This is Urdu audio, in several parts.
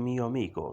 mio amico,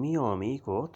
mio amico,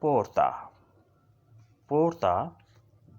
porta। porta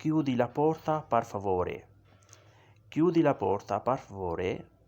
chiudi la porta per favore। chiudi la porta per favore,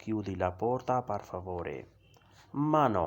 chiudi la porta per favore। mano।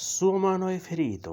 suo mano è ferito,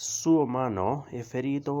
suo mano è ferito,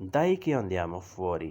dai che andiamo fuori,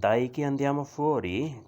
dai che andiamo fuori,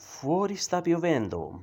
fuori sta piovendo,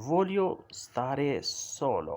voglio stare solo,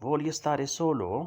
voglio stare solo,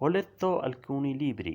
ho letto alcuni libri,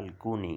alcuni,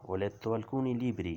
ho letto alcuni libri,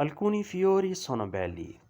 alcuni fiori sono belli,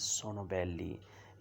sono belli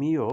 mio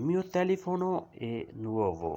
mio telefono è nuovo,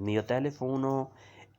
mio telefono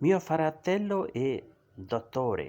mio fratello è dottore,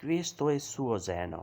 questo è suo zaino,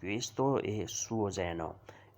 questo è suo zaino,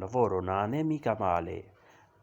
lavoro non è mica male,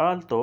alto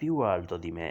più alto di me,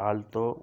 alto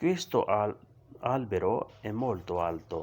questo albero è molto alto,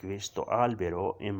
questo albero è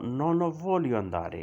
non voglio andare,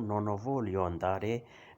non voglio andare,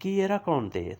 chi era con te,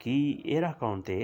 chi era con te,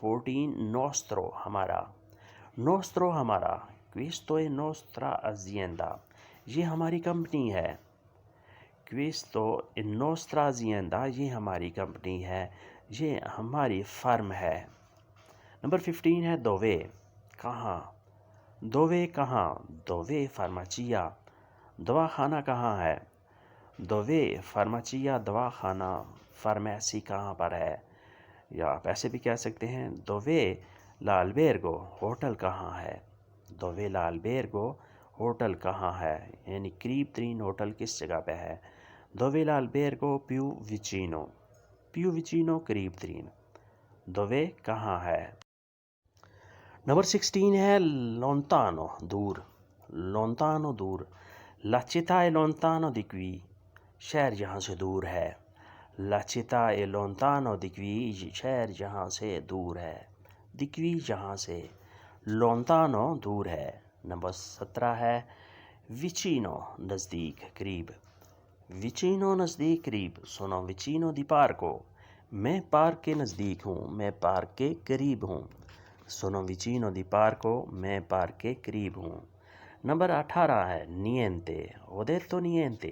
14 nostro ہمارا. Nostro ہمارا. Questo è nostra azienda. یہ ہماری کمپنی ہے. Questo è nostra azienda. یہ ہماری کمپنی ہے. یہ ہماری فرم ہے. نمبر 15 ہے dove. کہاں. dove کہاں. dove farmacia. دوا خانہ کہاں ہے. dove farmacia دوا خانہ فارمیسی کہاں پر ہے. یا آپ ایسے بھی کہہ سکتے ہیں dove l'albergo ہوٹل کہاں ہے. dove l'albergo ہوٹل کہاں ہے، یعنی قریب ترین ہوٹل کس جگہ پہ ہے. dove l'albergo più vicino. più vicino قریب ترین. dove کہاں ہے. نمبر 16 ہے lontano دور. lontano دور. La città è lontano di qui. شہر یہاں سے دور ہے. La città è lontano di qui. شہر یہاں سے دور ہے. di qui یہاں سے. lontano دور ہے. نمبر 17 ہے vicino نزدیک قریب. vicino نزدیک قریب. sono vicino di parco. میں پارک کے نزدیک ہوں. میں پارک کے قریب ہوں. sono vicino di parco. میں پارک کے قریب ہوں. نمبر 18 ہے niente. ho detto niente.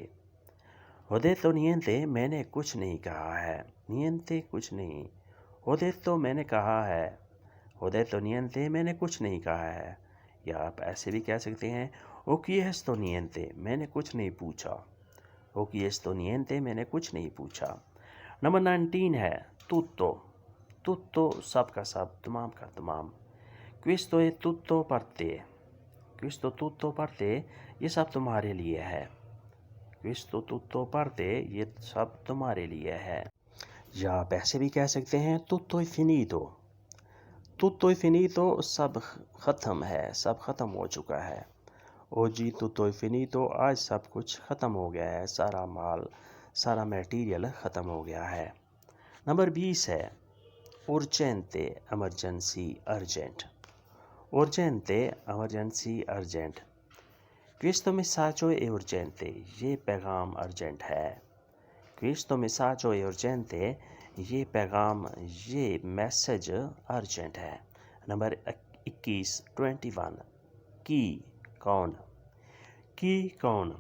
ho detto niente میں نے کچھ نہیں کہا ہے. niente کچھ نہیں. ho detto میں نے کہا ہے. ho detto niente میں نے کچھ نہیں کہا ہے. یا آپ ایسے بھی کہہ سکتے ہیں ho chiesto niente میں نے کچھ نہیں پوچھا. ho chiesto niente میں نے کچھ نہیں پوچھا. نمبر 19 ہے tutto. tutto سب کا سب، تمام کا تمام. questo è tutto per te. questo tutto per te یہ سب تمہارے لیے ہے. questo tutto per te یہ سب تمہارے لیے ہے. یا آپ ایسے بھی کہہ سکتے ہیں tutto è finito. tutto è finito سب ختم ہے، سب ختم ہو چکا ہے. oggi tutto è finito آج سب کچھ ختم ہو گیا ہے، سارا مال، سارا میٹیریل ختم ہو گیا ہے. نمبر 20 ہے urgente emergency urgent. urgente emergency urgent. questo messaggio è urgente یہ پیغام ارجنٹ ہے. questo messaggio è urgente یہ پیغام، یہ میسج ارجنٹ ہے. نمبر 21 کی کون. کی کون.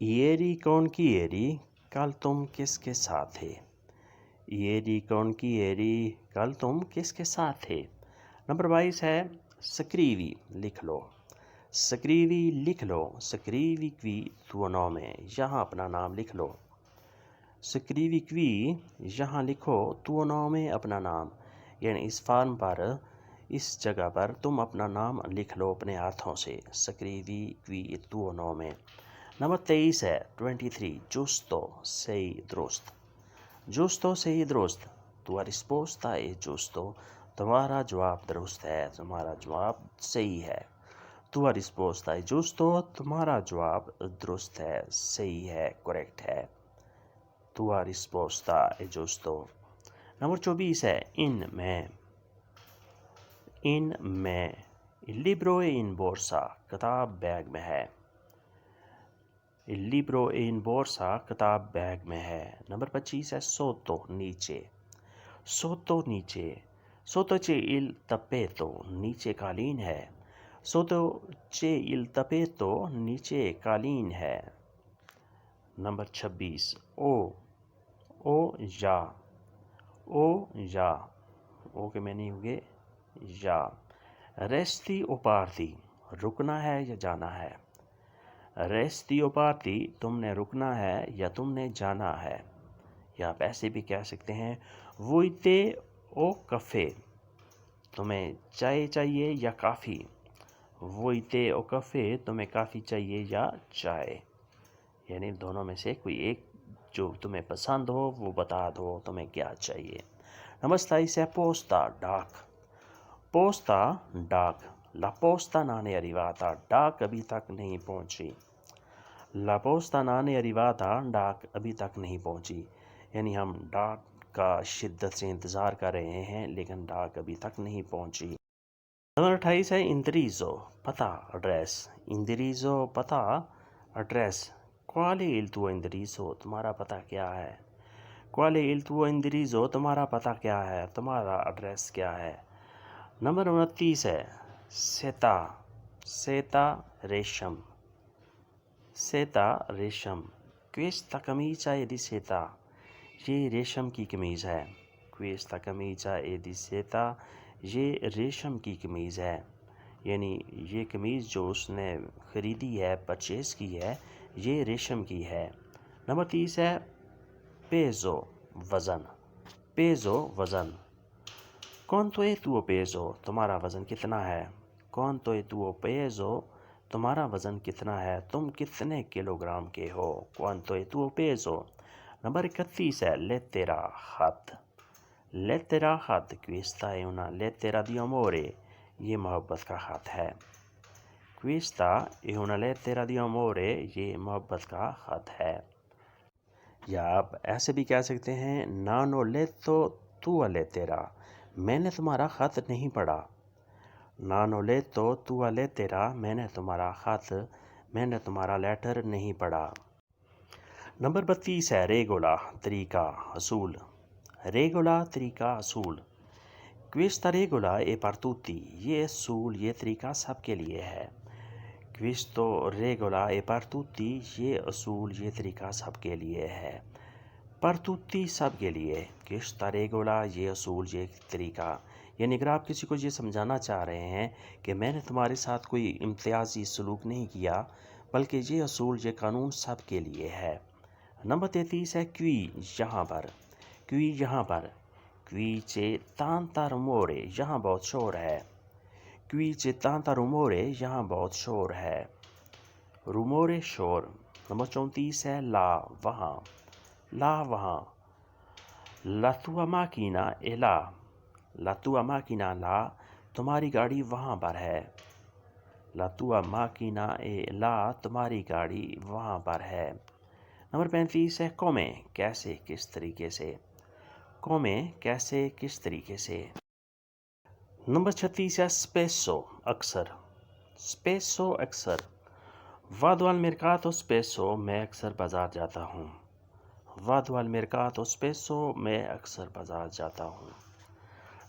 ieri con chi eri کل تم کس کے ساتھ تھے. ieri con chi eri کل تم کس کے ساتھ تھے. نمبر 22 ہے scrivi لکھ لو. scrivi لکھ لو. scrivi qui tuo nome یہاں اپنا نام لکھ لو. scrivi qui یہاں لکھو tuo nome اپنا نام، یعنی اس فارم پر، اس جگہ پر تم اپنا نام لکھ لو اپنے ہاتھوں سے. scrivi qui tuo nome. Number 23 ہے 23 giusto sei درست. giusto sei درست. tua risposta è giusto تمہارا جواب درست ہے، تمہارا جواب صحیح ہے. tua risposta è giusto تمہارا جواب درست ہے، صحیح ہے، کریکٹ ہے. tua risposta è giusto. نمبر 24 ہے ان میں. ان میں. il libro è in borsa کتاب بیگ میں ہے. il libro è in borsa کتاب بیگ میں ہے. نمبر 25 ہے sotto نیچے. sotto نیچے. sotto c'è il tappeto نیچے قالین ہے. sotto c'è il tappeto نیچے قالین ہے. نمبر 26 او یا. او یا. او کے معنی ہوگے یا. resti o parti رکنا ہے یا جانا ہے. resti o parti تم نے رکنا ہے یا تم نے جانا ہے. یا آپ ایسے بھی کہہ سکتے ہیں vuoi tè o caffè تمہیں چائے چاہیے یا کافی. vuoi tè o caffè تمہیں کافی چاہیے یا چائے، یعنی دونوں میں سے کوئی ایک جو تمہیں پسند ہو وہ بتا دو تمہیں کیا چاہیے. نمبر 27 ہے پوستا ڈاک. پوستا ڈاک. la posta non è arrivata ڈاک ابھی تک نہیں پہنچی. la posta non è arrivata ڈاک ابھی تک نہیں پہنچی، یعنی ہم ڈاک کا شدت سے انتظار کر رہے ہیں لیکن ڈاک ابھی تک نہیں پہنچی. نمبر 28 ہے indirizzo پتہ ایڈریس. indirizzo پتہ address. qual è il tuo indirizzo تمہارا پتہ کیا ہے. quale il tuo indirizzo, تمہارا پتہ کیا ہے، تمہارا ایڈریس کیا ہے۔ نمبر 29 ہے سیتا، سیتا ریشم، سیتا ریشم۔ questa camicia è di seta، یہ ریشم کی قمیض ہے۔ questa camicia è di seta، یہ ریشم کی قمیض ہے، یعنی یہ قمیض جو اس نے خریدی ہے، پرچیز کی ہے، یہ ریشم کی ہے۔ نمبر 30 ہے پیزو، وزن، پیزو وزن۔ quanto è tuo peso، تمہارا وزن کتنا ہے۔ quanto è tuo peso، تمہارا وزن کتنا ہے، تم کتنے کلو گرام کے ہو۔ quanto è tuo peso۔ نمبر 31 ہے لیترا، خط، لیترا خط۔ questa è una lettera di amore، یہ محبت کا خط ہے۔ questa è una lettera di amore، یہ محبت کا خط ہے۔ یا آپ ایسے بھی کہہ سکتے ہیں non ho letto tua lettera، میں نے تمہارا خط نہیں پڑھا۔ non ho letto tua lettera، میں نے تمہارا خط، میں نے تمہارا لیٹر نہیں پڑھا۔ نمبر 32 ہے ریگولا، طریقہ، اصول، ریگولا طریقہ، اصول۔ questa regola è per tutti، یہ اصول، یہ طریقہ سب کے لیے ہے۔ questo regola è per tutti، یہ اصول، یہ طریقہ سب کے لیے ہے۔ per tutti، سب کے لیے۔ questa regola، یہ اصول، یہ طریقہ، یعنی اگر آپ کسی کو یہ سمجھانا چاہ رہے ہیں کہ میں نے تمہارے ساتھ کوئی امتیازی سلوک نہیں کیا، بلکہ یہ اصول، یہ قانون سب کے لیے ہے۔ نمبر 33 ہے qui، یہاں پر، qui یہاں پر۔ qui c'è tanta rumore، یہاں بہت شور ہے۔ qui c'è tanta rumore، یہاں بہت شور ہے۔ rumore، شور۔ نمبر 34 ہے لا، وہاں، لا وہاں۔ la tua macchina è là، la tua macchina là، تمہاری گاڑی وہاں پر ہے۔ la tua macchina è là، تمہاری گاڑی وہاں پر ہے۔ نمبر 35 ہے come، کیسے، کس طریقے سے۔ come، کیسے، کس طریقے سے۔ نمبر 36 ہے spesso، اکثر، spesso، اکثر۔ vado al mercato spesso، میں اکثر بازار جاتا ہوں۔ vado al mercato spesso، میں اکثر بازار جاتا ہوں۔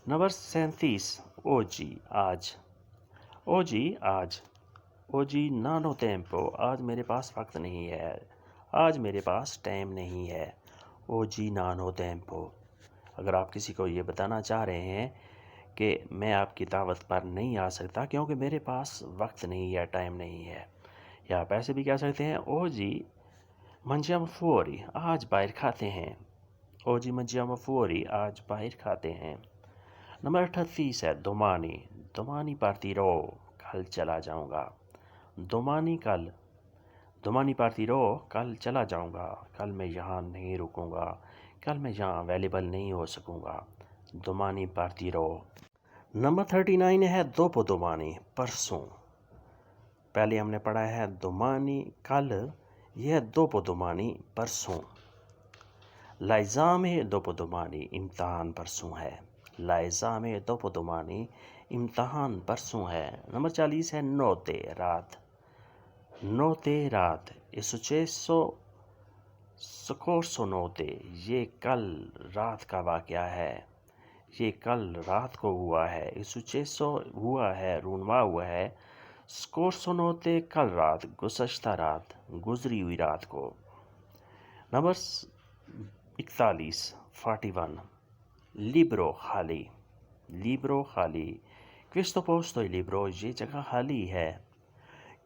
نمبر 37 oggi، آج، oggi، آج۔ oggi non ho tempo، آج میرے پاس وقت نہیں ہے، آج میرے پاس ٹائم نہیں ہے۔ oggi non ho tempo۔ اگر آپ کسی کو یہ بتانا چاہ رہے ہیں کہ میں آپ کی دعوت پر نہیں آ سکتا کیونکہ میرے پاس وقت نہیں ہے، ٹائم نہیں ہے، یا آپ ایسے بھی کہہ سکتے ہیں oggi mangiamo fuori، آج باہر کھاتے ہیں۔ oggi mangiamo fuori، آج باہر کھاتے ہیں۔ نمبر 38 ہے domani، domani partirò، کل چلا جاؤں گا۔ domani، کل، domani partirò، کل چلا جاؤں گا، کل میں یہاں نہیں رکوں گا، کل میں یہاں اویلیبل نہیں ہو سکوں گا۔ domani partirò۔ نمبر 39 ہے dopo domani، پرسوں۔ پہلے ہم نے پڑھا ہے domani، کل، یہ ہے dopo domani، پرسوں۔ l'esame dopo domani، امتحان پرسوں ہے۔ l'esame dopo domani، امتحان پرسوں ہے۔ نمبر 40 ہے notte، رات، notte، رات۔ è successo scorso notte، یہ کل رات کا واقعہ ہے، یہ کل رات کو ہوا ہے۔ è successo، ہوا ہے، رونما ہوا ہے۔ scorso notte، کل رات، گزشتہ رات، گزری ہوئی رات کو۔ نمبر 41 libro، خالی، libro، خالی۔ questo posto è libero، یہ جگہ خالی ہے۔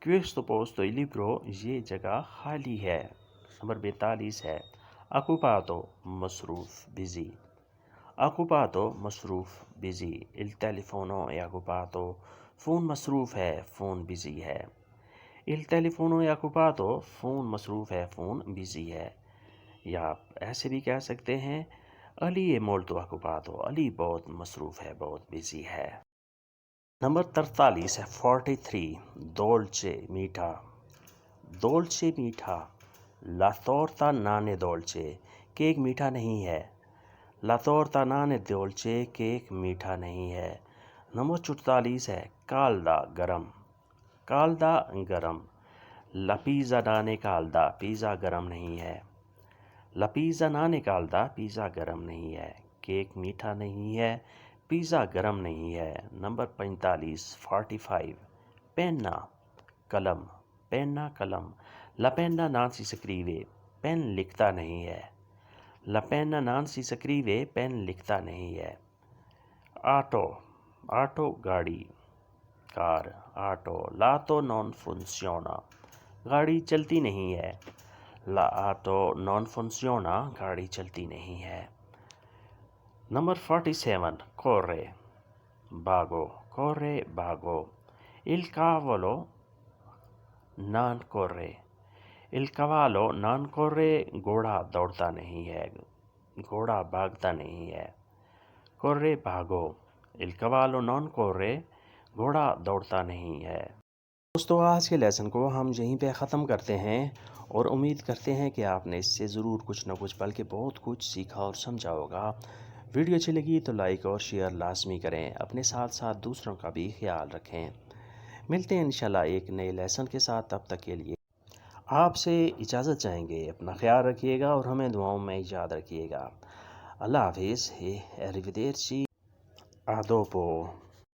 questo posto è libero، یہ جگہ خالی ہے۔ نمبر 42 ہے occupato، مصروف، بزی، occupato، مصروف، busy. il telefono è occupato، phone مصروف ہے، فون بزی ہے۔ il telefono è occupato، فون مصروف ہے، فون بزی ہے۔ یا آپ ایسے بھی کہہ سکتے ہیں علی è molto occupato، علی بہت مصروف ہے، بہت بزی ہے۔ نمبر 43 ہے 43 dolce، میٹھا، dolce، میٹھا۔ la torta non è dolce، cake میٹھا نہیں ہے۔ la torta non è dolce، cake میٹھا نہیں ہے۔ نمبر 44 ہے calda، گرم، calda، گرم۔ la pizza non è calda، pizza گرم نہیں ہے۔ La pizza نہ نکالتا پیزا گرم نہیں ہے. کیک میٹھا نہیں ہے پیزا گرم نہیں ہے. نمبر 45 45 penna قلم penna قلم. La penna non si scrive pen لکھتا نہیں ہے. La penna non si scrive pen لکھتا نہیں ہے. آٹو آٹو گاڑی کار آٹو. l'auto non funziona گاڑی چلتی نہیں ہے. La auto non funziona گاڑی چلتی نہیں ہے. Number 47 corre بھاگو corre بھاگو. Il cavallo non corre il cavallo non corre گھوڑا دوڑتا نہیں ہے گھوڑا بھاگتا نہیں ہے. corre بھاگو. il cavallo non corre گھوڑا دوڑتا نہیں ہے. دوستو آج کے لیسن کو ہم یہیں پہ ختم کرتے ہیں اور امید کرتے ہیں کہ آپ نے اس سے ضرور کچھ نہ کچھ بلکہ بہت کچھ سیکھا اور سمجھا ہوگا. ویڈیو اچھی لگی تو لائک اور شیئر لازمی کریں. اپنے ساتھ ساتھ دوسروں کا بھی خیال رکھیں. ملتے ہیں انشاءاللہ ایک نئے لیسن کے ساتھ. تب تک کے لیے آپ سے اجازت چاہیں گے. اپنا خیال رکھیے گا اور ہمیں دعاؤں میں یاد رکھیے گا. اللہ حافظ. arrivederci. A dopo.